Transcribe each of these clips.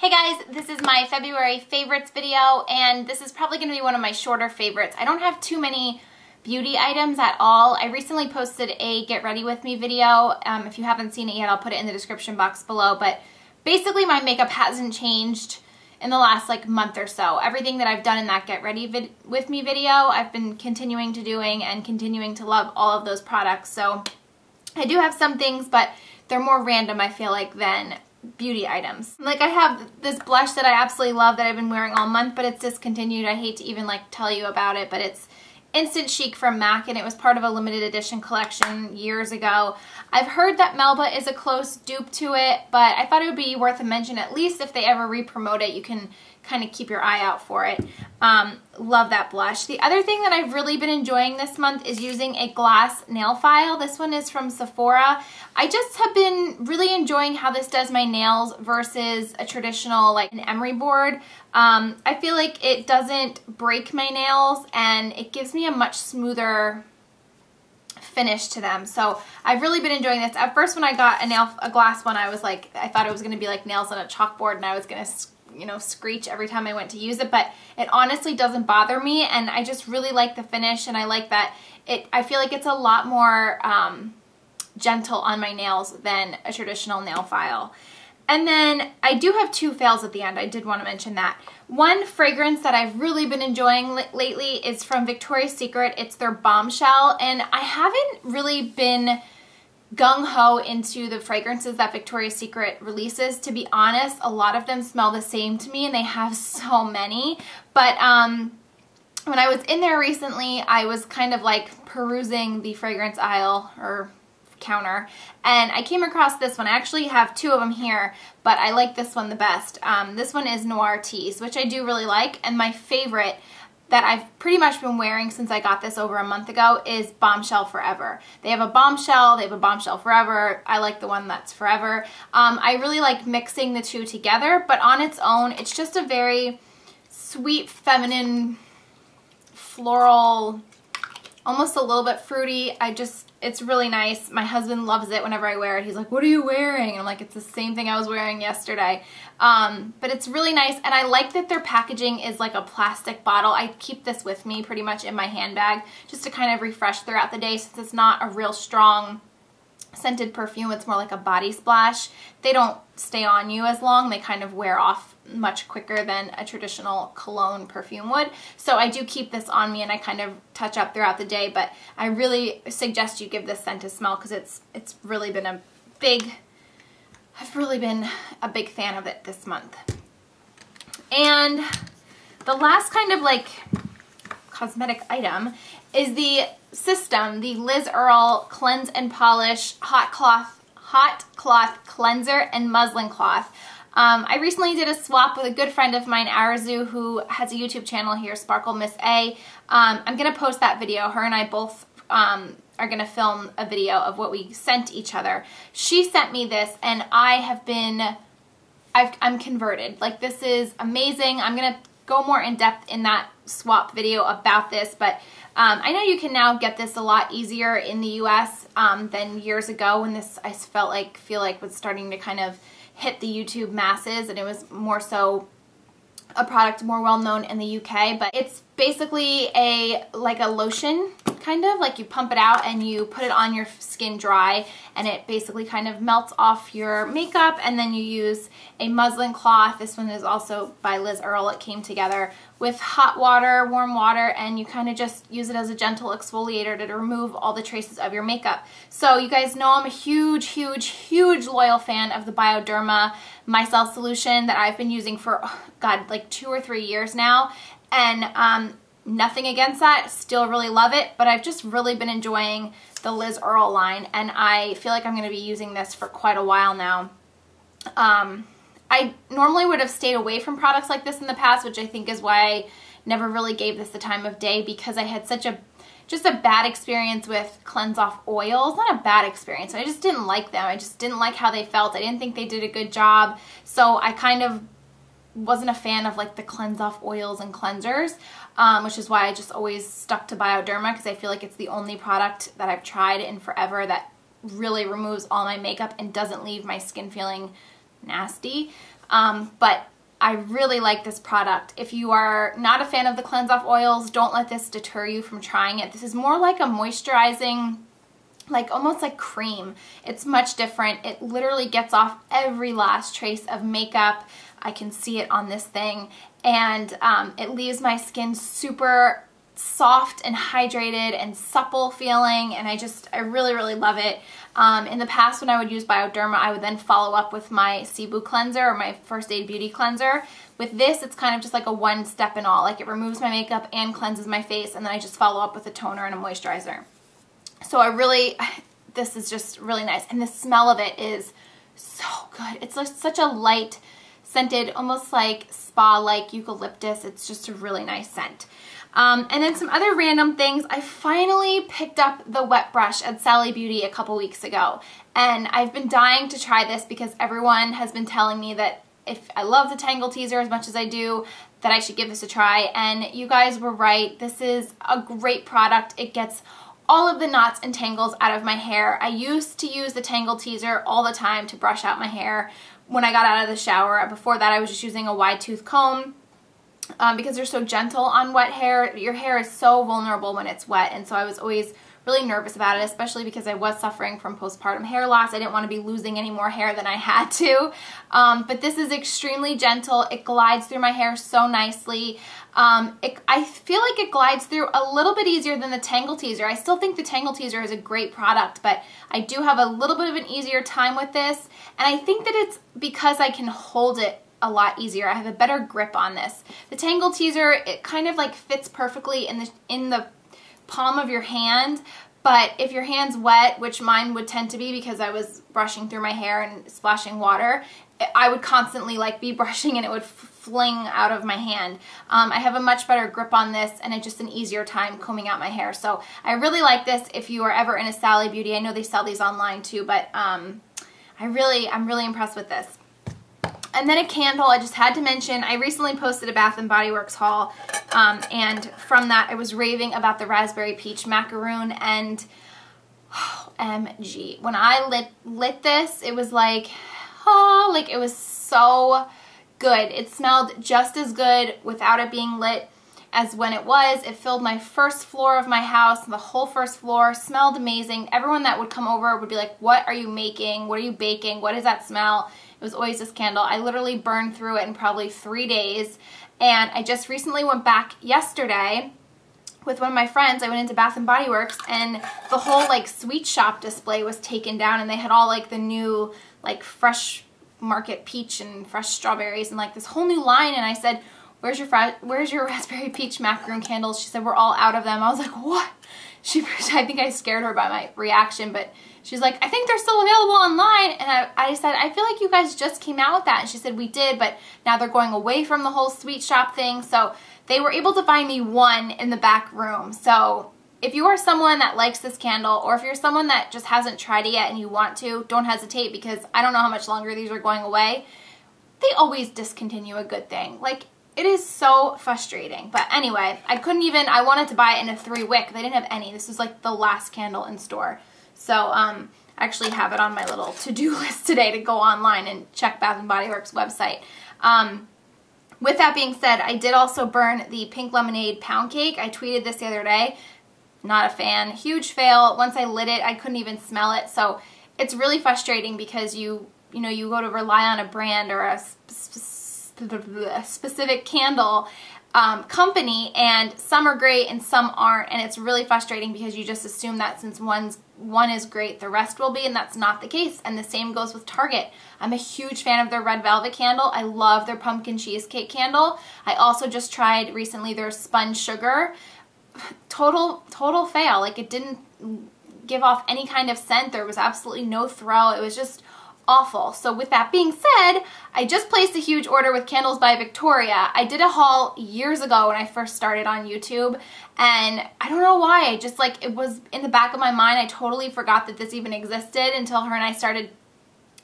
Hey guys, this is my February favorites video, and this is probably going to be one of my shorter favorites. I don't have too many beauty items at all. I recently posted a get ready with me video. If you haven't seen it yet, I'll put it in the description box below, but basically my makeup hasn't changed in the last month or so. Everything that I've done in that get ready with me video, I've been continuing to doing and continuing to love all of those products. So I do have some things, but they're more random, I feel like, than beauty items. Like I have this blush that I absolutely love that I've been wearing all month, but it's discontinued. I hate to even tell you about it, but it's Instant Chic from MAC, and it was part of a limited edition collection years ago. I've heard that Melba is a close dupe to it, but I thought it would be worth a mention. At least if they ever re-promote it, you can kind of keep your eye out for it. Love that blush. The other thing that I've really been enjoying this month is using a glass nail file. This one is from Sephora. I just have been really enjoying how this does my nails versus a traditional an emery board. I feel like it doesn't break my nails and it gives me a much smoother finish to them. So I've really been enjoying this. At first when I got a glass one, I was I thought it was going to be like nails on a chalkboard and I was going to screech every time I went to use it, but it honestly doesn't bother me, and I just really like the finish, and I like that I feel like it's a lot more gentle on my nails than a traditional nail file. And then I do have two fails at the end. I did want to mention that. One fragrance that I've really been enjoying lately is from Victoria's Secret. It's their Bombshell, and I haven't really been gung-ho into the fragrances that Victoria's Secret releases. To be honest, a lot of them smell the same to me, and they have so many. But when I was in there recently, I was kind of perusing the fragrance aisle or counter, and I came across this one. I actually have two of them here, but I like this one the best. This one is Noir Tease, which I do really like, and my favorite that I've pretty much been wearing since I got this over a month ago is Bombshell Forever. They have a Bombshell, they have a Bombshell Forever. I like the one that's Forever. I really like mixing the two together, but on its own, it's just a very sweet, feminine, floral, almost a little bit fruity. It's really nice. My husband loves it whenever I wear it. He's like, "What are you wearing?" And I'm like, "It's the same thing I was wearing yesterday." But it's really nice, and I like that their packaging is like a plastic bottle. I keep this with me pretty much in my handbag just to kind of refresh throughout the day, since it's not a real strong scented perfume. It's more like a body splash. They don't stay on you as long. They kind of wear off much quicker than a traditional cologne perfume would. So I do keep this on me, and I kind of touch up throughout the day, but I really suggest you give this scent a smell, because it's really been I've really been a big fan of it this month. And the last kind of cosmetic item is the System, the Liz Earle Cleanse and Polish Hot Cloth Cleanser and Muslin Cloth. I recently did a swap with a good friend of mine, Arazu, who has a YouTube channel here, Sparkle Miss A. I'm going to post that video. Her and I both are going to film a video of what we sent each other. She sent me this, and I'm converted. This is amazing. I'm going to go more in depth in that swap video about this, but I know you can now get this a lot easier in the US than years ago, when this I feel like was starting to kind of hit the YouTube masses, and it was more so a product more well known in the UK. But it's basically a lotion, kind of you pump it out and you put it on your skin dry, and it basically kind of melts off your makeup, and then you use a muslin cloth. This one is also by Liz Earle. It came together with hot water, warm water, and you kind of just use it as a gentle exfoliator to remove all the traces of your makeup. So you guys know I'm a huge loyal fan of the Bioderma Micelle solution that I've been using for, God, 2 or 3 years now, and nothing against that, still really love it, but I've just really been enjoying the Liz Earle line, and I feel like I'm going to be using this for quite a while now. I normally would have stayed away from products like this in the past, which I think is why I never really gave this the time of day, because I had just a bad experience with Cleanse Off oils. Not a bad experience, I just didn't like them. I just didn't like how they felt. I didn't think they did a good job, so I kind of wasn't a fan of the Cleanse Off oils and cleansers, which is why I just always stuck to Bioderma, because I feel like it's the only product that I've tried in forever that really removes all my makeup and doesn't leave my skin feeling nasty. but I really like this product. If you are not a fan of the Cleanse Off oils, don't let this deter you from trying it. This is more like a moisturizing, like almost like cream. It's much different. It literally gets off every last trace of makeup. I can see it on this thing, and it leaves my skin super soft and hydrated and supple feeling, and I really, really love it. In the past, when I would use Bioderma, I would then follow up with my Cebu cleanser or my First Aid Beauty cleanser. With this, it's kind of just like a one step in all. Like, it removes my makeup and cleanses my face, and then I just follow up with a toner and a moisturizer. So this is just really nice, and the smell of it is so good. It's like such a light scented, almost like spa-like eucalyptus. It's just a really nice scent. And then some other random things. I finally picked up the wet brush at Sally Beauty a couple weeks ago, and I've been dying to try this because everyone has been telling me that if I love the Tangle Teezer as much as I do, that I should give this a try, and you guys were right. This is a great product. It gets all of the knots and tangles out of my hair. I used to use the Tangle Teezer all the time to brush out my hair when I got out of the shower. Before that, I was just using a wide tooth comb because they're so gentle on wet hair. Your hair is so vulnerable when it's wet, and so I was always really nervous about it, especially because I was suffering from postpartum hair loss. I didn't want to be losing any more hair than I had to. But this is extremely gentle. It glides through my hair so nicely. I feel like it glides through a little bit easier than the Tangle Teezer. I still think the Tangle Teezer is a great product, but I do have a little bit of an easier time with this, and I think that it's because I can hold it a lot easier. I have a better grip on this. The Tangle Teezer, it kind of like fits perfectly in the palm of your hand, but if your hand's wet, which mine would tend to be because I was brushing through my hair and splashing water, I would constantly like be brushing and it would fling out of my hand. I have a much better grip on this, and it's just an easier time combing out my hair. So I really like this if you are ever in a Sally Beauty. I know they sell these online too, but I'm really impressed with this. And then a candle I just had to mention. I recently posted a Bath & Body Works haul, and from that I was raving about the Raspberry Peach Macaroon, and OMG. When I lit this, it was like, oh, like it was so good. It smelled just as good without it being lit as when it was. It filled my first floor of my house. The whole first floor smelled amazing. Everyone that would come over would be like, what are you making? What are you baking? What does that smell? It was always this candle. I literally burned through it in probably 3 days, and I just recently went back yesterday with one of my friends. I went into Bath & Body Works, and the whole like sweet shop display was taken down, and they had all like the new like fresh market peach and fresh strawberries and like this whole new line, and I said, where's your Raspberry Peach Macaroon candles? She said, we're all out of them. I was like, what? I think I scared her by my reaction, but she's like, I think they're still available online. And I said, I feel like you guys just came out with that. And she said, we did, but now they're going away from the whole sweet shop thing. So they were able to find me one in the back room. So if you are someone that likes this candle, or if you're someone that just hasn't tried it yet and you want to, don't hesitate, because I don't know how much longer these are going away. They always discontinue a good thing. Like, it is so frustrating. But anyway, I wanted to buy it in a 3-wick. They didn't have any. This was like the last candle in store. So I actually have it on my little to-do list today to go online and check Bath & Body Works website. With that being said, I did also burn the Pink Lemonade Pound Cake. I tweeted this the other day. Not a fan. Huge fail. Once I lit it, I couldn't even smell it. So it's really frustrating because you go to rely on a brand or a specific candle company, and some are great and some aren't, and it's really frustrating because you just assume that since one is great, the rest will be, and that's not the case. And the same goes with Target. I'm a huge fan of their Red Velvet candle. I love their Pumpkin Cheesecake candle. I also just tried recently their Sponge Sugar. Total fail. Like, it didn't give off any kind of scent. There was absolutely no throw. It was just awful. So with that being said, I just placed a huge order with Candles by Victoria. I did a haul years ago when I first started on YouTube, and I don't know why. I just like, it was in the back of my mind. I totally forgot that this even existed until her and I started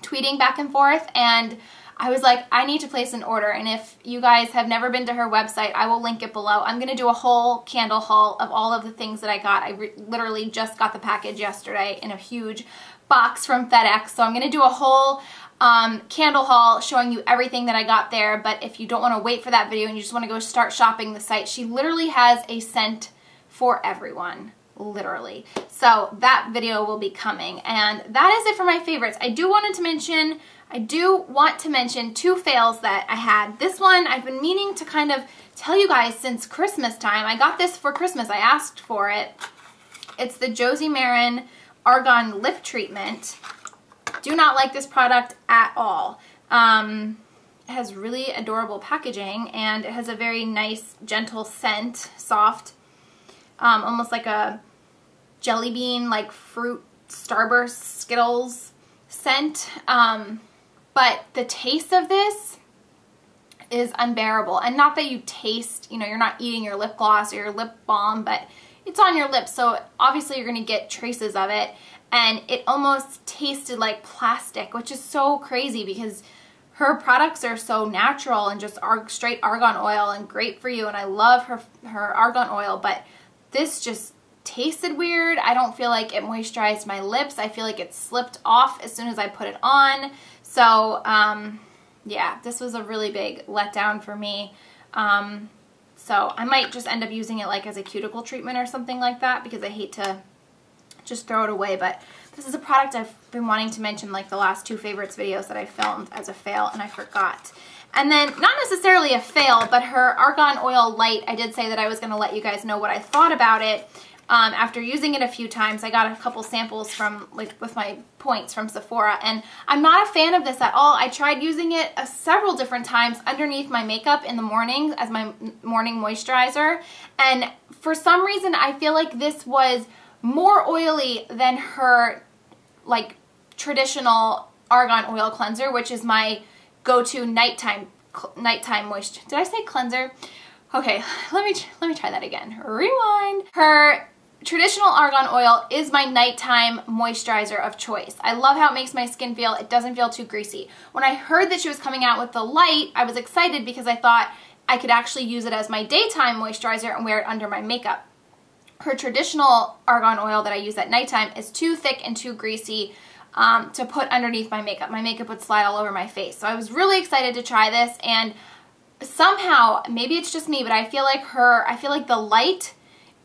tweeting back and forth, and I was like, I need to place an order. And if you guys have never been to her website, I will link it below. I'm going to do a whole candle haul of all of the things that I got. I literally just got the package yesterday in a huge box from FedEx. So I'm going to do a whole candle haul showing you everything that I got there. But if you don't want to wait for that video and you just want to go start shopping the site, she literally has a scent for everyone. Literally. So that video will be coming. And that is it for my favorites. I do want to mention two fails that I had. This one I've been meaning to kind of tell you guys since Christmas time. I got this for Christmas. I asked for it. It's the Josie Maran Argan Lip Treatment. Do not like this product at all. It has really adorable packaging and it has a very nice, gentle scent, soft, almost like a jelly bean, like fruit Starburst Skittles scent. But the taste of this is unbearable. And not that you taste, you know, you're not eating your lip gloss or your lip balm, but it's on your lips, so obviously you're going to get traces of it. And it almost tasted like plastic, which is so crazy because her products are so natural and just straight argan oil and great for you. And I love her argan oil, but this just tasted weird. I don't feel like it moisturized my lips. I feel like it slipped off as soon as I put it on. So, yeah, this was a really big letdown for me. So I might just end up using it like as a cuticle treatment or something like that because I hate to just throw it away. But this is a product I've been wanting to mention like the last two favorites videos that I filmed as a fail and I forgot. And then, not necessarily a fail, but her Argan Oil Light, I did say that I was going to let you guys know what I thought about it. After using it a few times, I got a couple samples from, like, with my points from Sephora, and I'm not a fan of this at all. I tried using it several different times underneath my makeup in the morning as my morning moisturizer, and for some reason I feel like this was more oily than her, like, traditional Argan Oil Cleanser, which is my go-to nighttime moisture. Did I say cleanser? Okay, let me try that again. Rewind. Her traditional argan oil is my nighttime moisturizer of choice. I love how it makes my skin feel. It doesn't feel too greasy. When I heard that she was coming out with the light, I was excited because I thought I could actually use it as my daytime moisturizer and wear it under my makeup. Her traditional argan oil that I use at nighttime is too thick and too greasy to put underneath my makeup. My makeup would slide all over my face. So I was really excited to try this, and somehow, maybe it's just me, but I feel like the light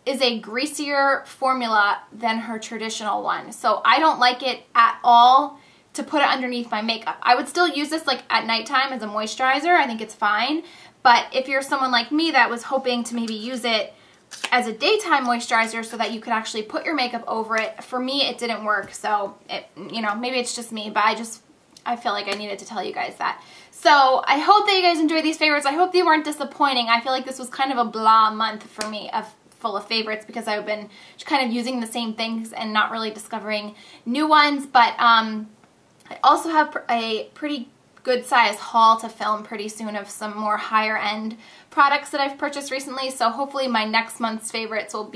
is a greasier formula than her traditional one. So I don't like it at all to put it underneath my makeup. I would still use this like at nighttime as a moisturizer. I think it's fine. But if you're someone like me that was hoping to maybe use it as a daytime moisturizer so that you could actually put your makeup over it, for me it didn't work. So, you know, maybe it's just me, but I feel like I needed to tell you guys that. So I hope that you guys enjoyed these favorites. I hope they weren't disappointing. I feel like this was kind of a blah month for me, full of favorites, because I've been kind of using the same things and not really discovering new ones. But I also have a pretty good size haul to film pretty soon of some more higher end products that I've purchased recently. So hopefully my next month's favorites will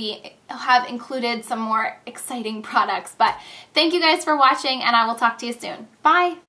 have included some more exciting products. But thank you guys for watching, and I will talk to you soon. Bye!